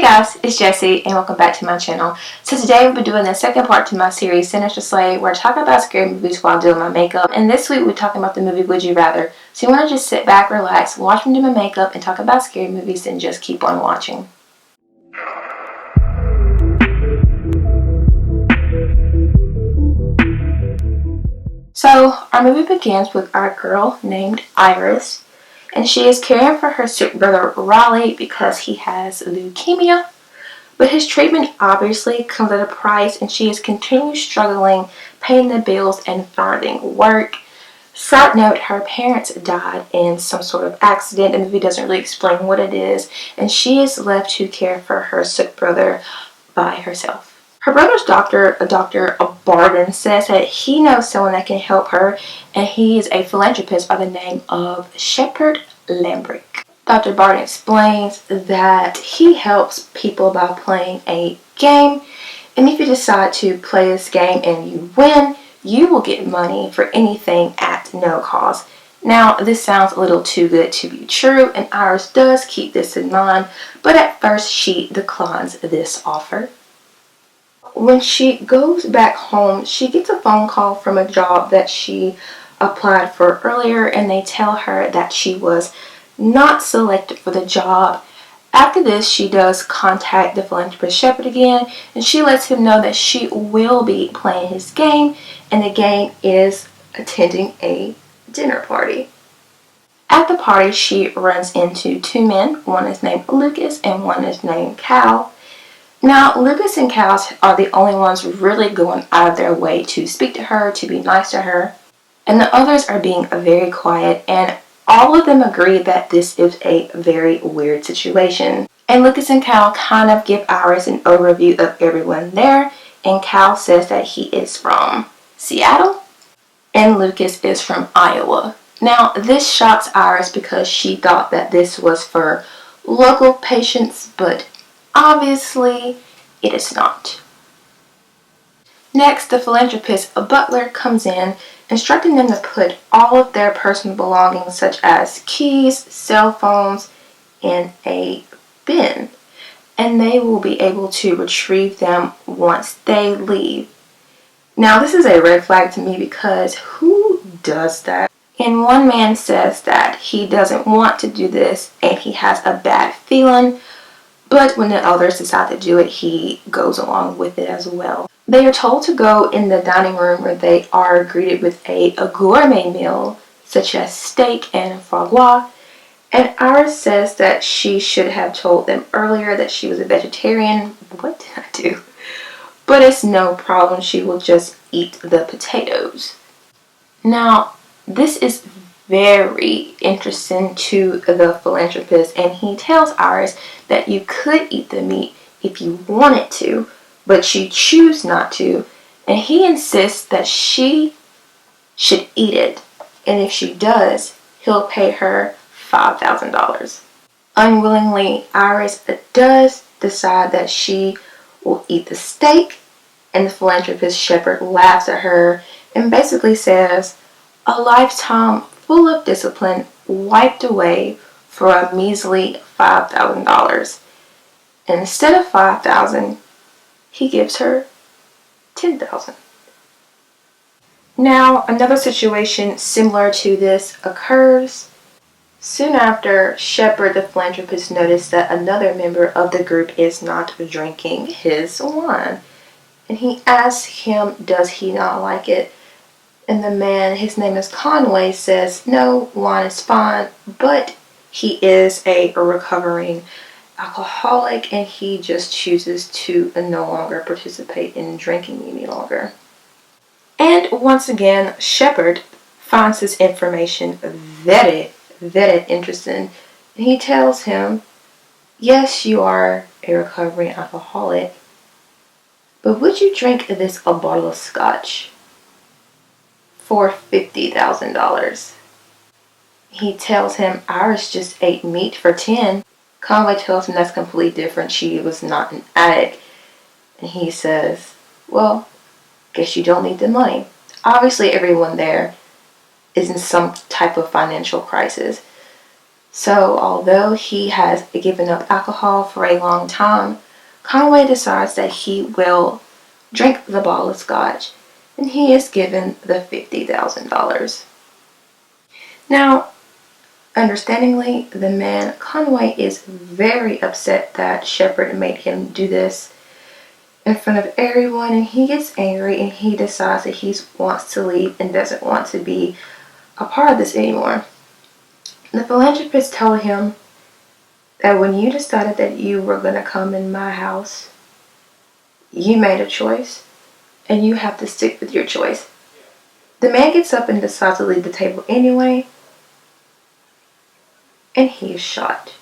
guys, it's Jessie and welcome back to my channel. So today we'll be doing the second part to my series Sinister Slay, where I talk about scary movies while doing my makeup. And this week we're talking about the movie Would You Rather. So you want to just sit back, relax, watch me do my makeup and talk about scary movies and just keep on watching. So our movie begins with our girl named Iris. And she is caring for her sick brother Raleigh because he has leukemia. But his treatment obviously comes at a price, and she is continually struggling paying the bills and finding work. Side note, her parents died in some sort of accident. The movie doesn't really explain what it is, and she is left to care for her sick brother by herself. Her brother's doctor, Dr. Barden, says that he knows someone that can help her, and he is a philanthropist by the name of Shepard Lambrick. Dr. Barden explains that he helps people by playing a game, and if you decide to play this game and you win, you will get money for anything at no cost. Now, this sounds a little too good to be true, and Iris does keep this in mind, but at first she declines this offer. When she goes back home, she gets a phone call from a job that she applied for earlier, and they tell her that she was not selected for the job. After this, she does contact the philanthropist Shepard again, and she lets him know that she will be playing his game, and the game is attending a dinner party. At the party, she runs into two men. One is named Lucas and one is named Cal. Now, Lucas and Cal are the only ones really going out of their way to speak to her, to be nice to her, and the others are being very quiet, and all of them agree that this is a very weird situation. And Lucas and Cal kind of give Iris an overview of everyone there, and Cal says that he is from Seattle and Lucas is from Iowa. Now, this shocks Iris because she thought that this was for local patients, but obviously it is not. Next, the philanthropist Butler comes in, instructing them to put all of their personal belongings such as keys, cell phones, in a bin, and they will be able to retrieve them once they leave. Now, this is a red flag to me because who does that? And one man says that he doesn't want to do this and he has a bad feeling, but when the others decide to do it, he goes along with it as well. They are told to go in the dining room where they are greeted with a gourmet meal such as steak and foie gras. And Iris says that she should have told them earlier that she was a vegetarian. What did I do? But it's no problem. She will just eat the potatoes. Now, this is very interesting to the philanthropist, and he tells Iris that you could eat the meat if you wanted to, but you choose not to, and he insists that she should eat it, and if she does, he'll pay her $5,000. Unwillingly, Iris does decide that she will eat the steak, and the philanthropist Shepard laughs at her and basically says, a lifetime full of discipline wiped away for a measly $5,000. And instead of $5,000, he gives her $10,000. Now, another situation similar to this occurs. Soon after, Shepard the philanthropist noticed that another member of the group is not drinking his wine. And he asks him, does he not like it? And the man, his name is Conway, says no, wine is fine, but he is a recovering alcoholic and he just chooses to no longer participate in drinking any longer. And once again, Shepard finds this information very interesting, and he tells him, yes, you are a recovering alcoholic, but would you drink this a bottle of scotch for $50,000? He tells him Iris just ate meat for 10. Conway tells him that's completely different. She was not an addict. And he says, well, guess you don't need the money. Obviously, everyone there is in some type of financial crisis. So although he has given up alcohol for a long time, Conway decides that he will drink the bottle of scotch, and he is given the $50,000. Now, understandingly, the man Conway is very upset that Shepard made him do this in front of everyone, and he gets angry and he decides that he wants to leave and doesn't want to be a part of this anymore. The philanthropist told him that when you decided that you were going to come in my house, you made a choice and you have to stick with your choice. The man gets up and decides to leave the table anyway, and he is shot.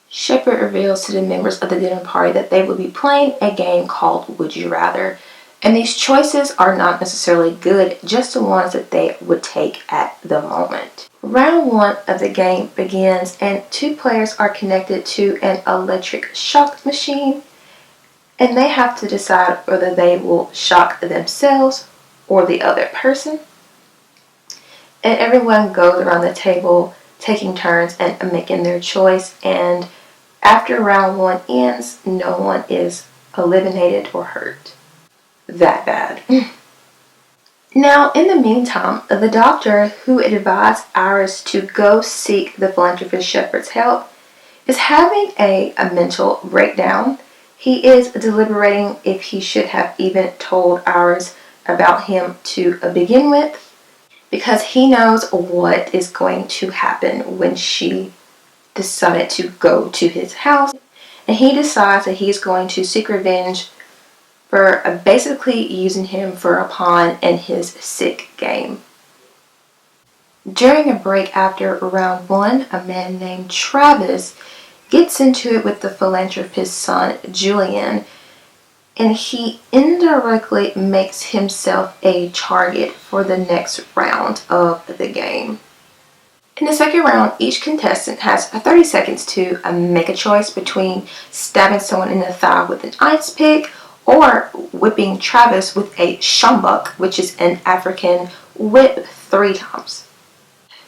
Shepard reveals to the members of the dinner party that they will be playing a game called Would You Rather, and these choices are not necessarily good, just the ones that they would take at the moment. Round 1 of the game begins, and 2 players are connected to an electric shock machine, and they have to decide whether they will shock themselves or the other person. And everyone goes around the table taking turns and making their choice, and after round 1 ends, no one is eliminated or hurt. That bad. Now, in the meantime, the doctor who advised Iris to go seek the philanthropist Shepard's help is having a mental breakdown. He is deliberating if he should have even told Iris about him to begin with, because he knows what is going to happen when she decided to go to his house, and he decides that he's going to seek revenge for basically using him for a pawn in his sick game. During a break after round 1, a man named Travis gets into it with the philanthropist's son, Julian, and he indirectly makes himself a target for the next round of the game. In the second round, each contestant has 30 seconds to make a choice between stabbing someone in the thigh with an ice pick or whipping Travis with a shambuk, which is an African whip, 3 times.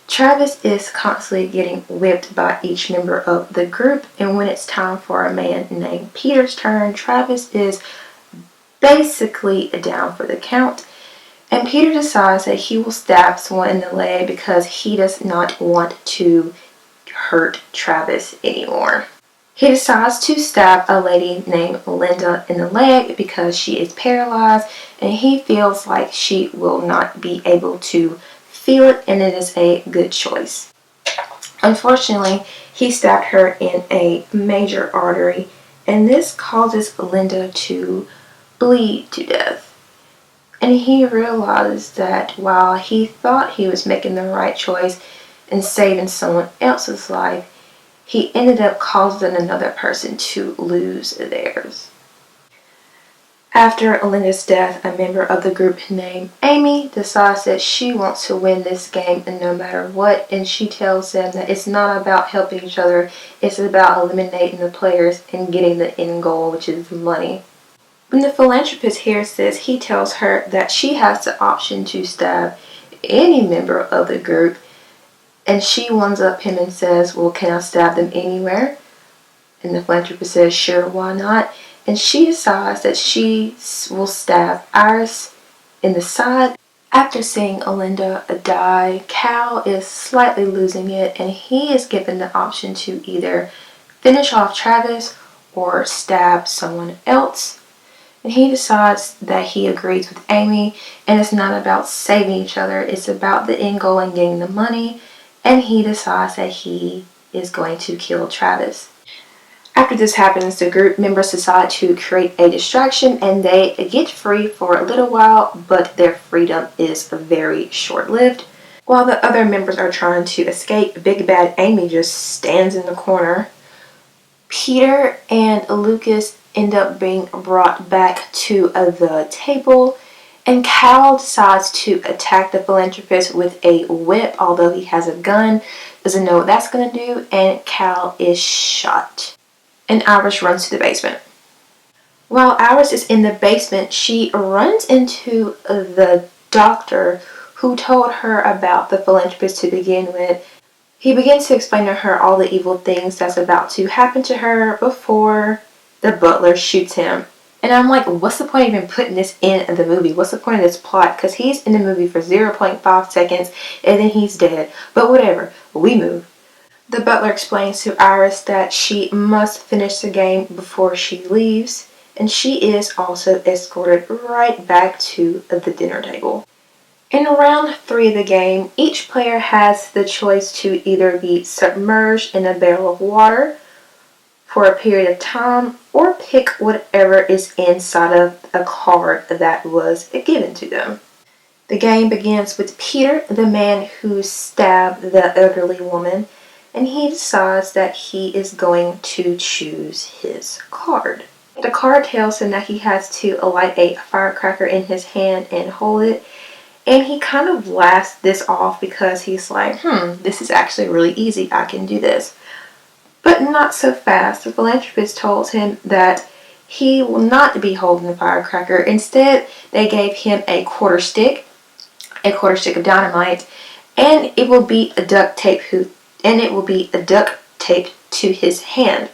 Travis is constantly getting whipped by each member of the group, and when it's time for a man named Peter's turn, Travis is basically down for the count, and Peter decides that he will stab someone in the leg because he does not want to hurt Travis anymore. He decides to stab a lady named Linda in the leg because she is paralyzed, and he feels like she will not be able to feel it, and it is a good choice. Unfortunately, he stabbed her in a major artery, and this causes Linda to bleed to death. And he realizes that while he thought he was making the right choice and saving someone else's life, he ended up causing another person to lose theirs. After Linda's death, a member of the group named Amy decides that she wants to win this game no matter what, and she tells them that it's not about helping each other, it's about eliminating the players and getting the end goal, which is money. When the philanthropist hears this, he tells her that she has the option to stab any member of the group, and she ones up him and says, well, can I stab them anywhere? And the philanthropist says, sure, why not? And she decides that she will stab Iris in the side. After seeing Linda die, Cal is slightly losing it, and he is given the option to either finish off Travis or stab someone else. And he decides that he agrees with Amy, and it's not about saving each other, it's about the end goal and getting the money, and he decides that he is going to kill Travis. After this happens, the group members decide to create a distraction, and they get free for a little while, but their freedom is very short-lived. While the other members are trying to escape, Big Bad Amy just stands in the corner. Peter and Lucas end up being brought back to the table, and Cal decides to attack the philanthropist with a whip, although he has a gun, doesn't know what that's going to do, and Cal is shot. And Iris runs to the basement. While Iris is in the basement, she runs into the doctor who told her about the philanthropist to begin with. He begins to explain to her all the evil things that's about to happen to her before the butler shoots him. And I'm like, what's the point of even putting this in the movie? What's the point of this plot? Because he's in the movie for 0.5 seconds and then he's dead. But whatever, we move. The butler explains to Iris that she must finish the game before she leaves. And she is also escorted right back to the dinner table. In round 3 of the game, each player has the choice to either be submerged in a barrel of water for a period of time or pick whatever is inside of a card that was given to them. The game begins with Peter, the man who stabbed the elderly woman, and he decides that he is going to choose his card. The card tells him that he has to light a firecracker in his hand and hold it. And he kind of laughs this off because he's like, this is actually really easy. I can do this. But not so fast. The philanthropist told him that he will not be holding the firecracker. Instead, they gave him a quarter stick of dynamite, and it will be a duct tape to his hand.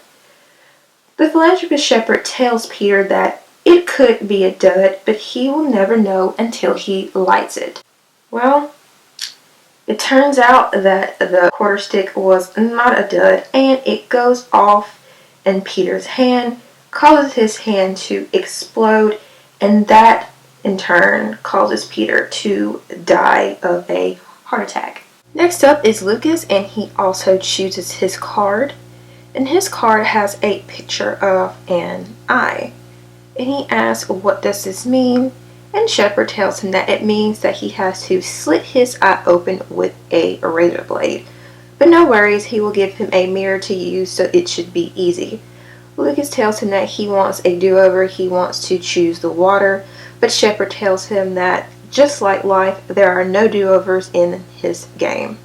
The philanthropist shepherd tells Peter that it could be a dud, but he will never know until he lights it. Well, it turns out that the quarter stick was not a dud, and it goes off in Peter's hand, causes his hand to explode, and that in turn causes Peter to die of a heart attack. Next up is Lucas, and he also chooses his card, and his card has a picture of an eye. And he asks, what does this mean? And Shepard tells him that it means that he has to slit his eye open with a razor blade. But no worries, he will give him a mirror to use, so it should be easy. Lucas tells him that he wants a do-over, he wants to choose the water, but Shepard tells him that, just like life, there are no do-overs in his game.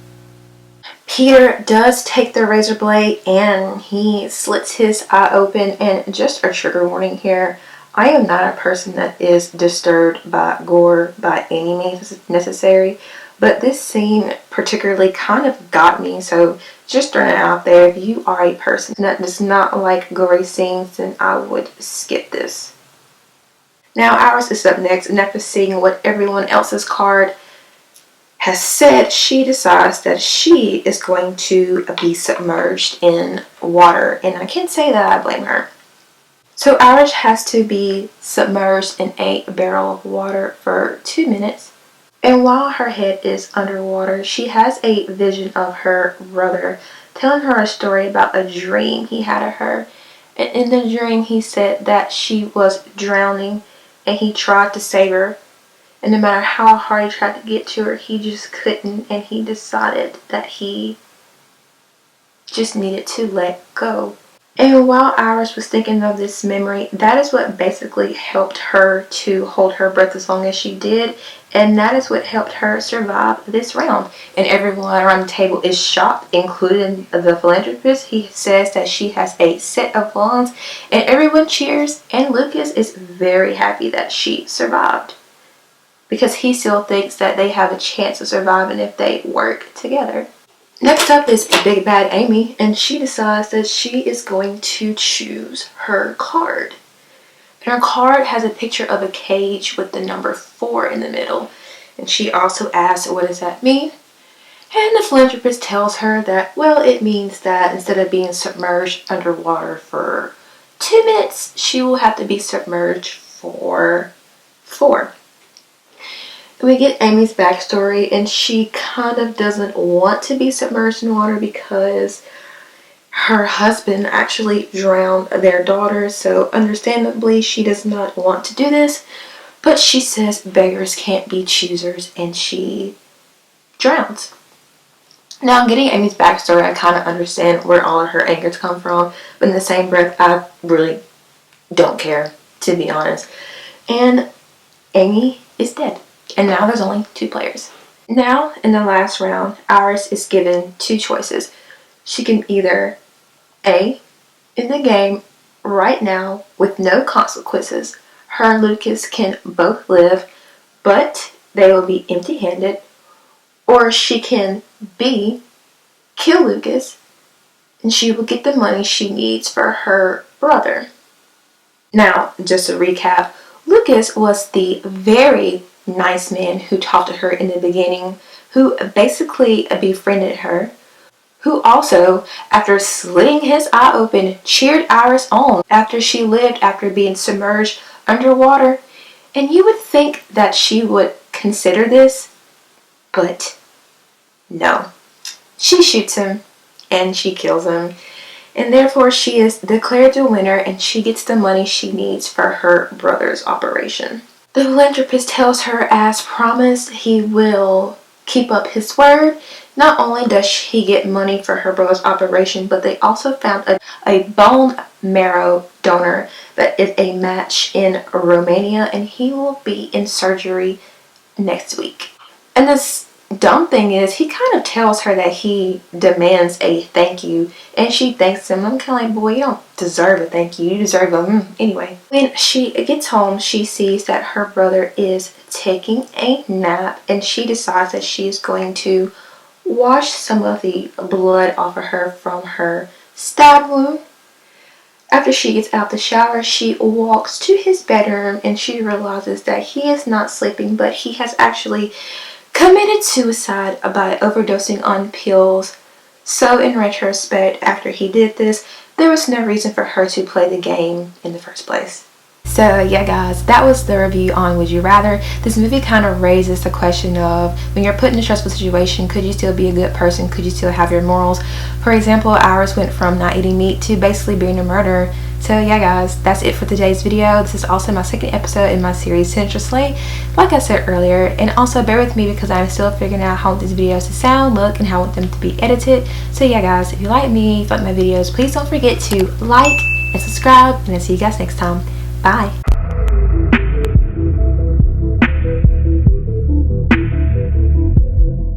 Peter does take the razor blade and he slits his eye open, and just a trigger warning here, I am not a person that is disturbed by gore by any means necessary, but this scene particularly kind of got me, so just throwing it out there, if you are a person that does not like gory scenes, then I would skip this. Now Iris is up next, and after seeing what everyone else's card has said, she decides that she is going to be submerged in water, and I can't say that I blame her. So Iris has to be submerged in a barrel of water for 2 minutes, and while her head is underwater, she has a vision of her brother telling her a story about a dream he had of her. And in the dream he said that she was drowning and he tried to save her, and no matter how hard he tried to get to her, he just couldn't, and he decided that he just needed to let go. And while Iris was thinking of this memory, that is what basically helped her to hold her breath as long as she did, and that is what helped her survive this round. And everyone around the table is shocked, including the philanthropist. He says that she has a set of lungs, and everyone cheers, and Lucas is very happy that she survived, because he still thinks that they have a chance of surviving if they work together. Next up is Big Bad Amy, and she decides that she is going to choose her card. And her card has a picture of a cage with the number 4 in the middle. And she also asks, what does that mean? And the philanthropist tells her that, well, it means that instead of being submerged underwater for 2 minutes, she will have to be submerged for 4. We get Amy's backstory, and she kind of doesn't want to be submerged in water because her husband actually drowned their daughter, so understandably she does not want to do this, but she says beggars can't be choosers, and she drowns. Now, getting Amy's backstory, I kind of understand where all of her angers come from, but in the same breath, I really don't care, to be honest. And Amy is dead. And now there's only 2 players. Now, in the last round, Iris is given 2 choices. She can either A, in the game right now with no consequences, her and Lucas can both live, but they will be empty-handed. Or she can B, kill Lucas, and she will get the money she needs for her brother. Now, just to recap, Lucas was the very nice man who talked to her in the beginning, who basically befriended her, who also, after slitting his eye open, cheered Iris on after she lived after being submerged underwater. And you would think that she would consider this, but no. She shoots him and she kills him, and therefore she is declared the winner and she gets the money she needs for her brother's operation. The philanthropist tells her, as promised, he will keep up his word. Not only does he get money for her brother's operation, but they also found a bone marrow donor that is a match in Romania, and he will be in surgery next week. And this dumb thing is, he kind of tells her that he demands a thank you, and she thanks him. I'm kind of like, boy, you don't deserve a thank you. You deserve a anyway. When she gets home, she sees that her brother is taking a nap, and she decides that she is going to wash some of the blood off of her from her stab wound. After she gets out the shower, she walks to his bedroom and she realizes that he is not sleeping, but he has actually committed suicide by overdosing on pills. So in retrospect, after he did this, there was no reason for her to play the game in the first place. So yeah guys, that was the review on Would You Rather. This movie kind of raises the question of, when you're put in a stressful situation, could you still be a good person? Could you still have your morals? For example, Iris went from not eating meat to basically being a murderer. So yeah guys, that's it for today's video. This is also my second episode in my series Sinister Slay, like I said earlier. And also bear with me because I'm still figuring out how I want these videos to sound, look, and how I want them to be edited. So yeah guys, if you like me, if you like my videos, please don't forget to like and subscribe, and I'll see you guys next time. Bye.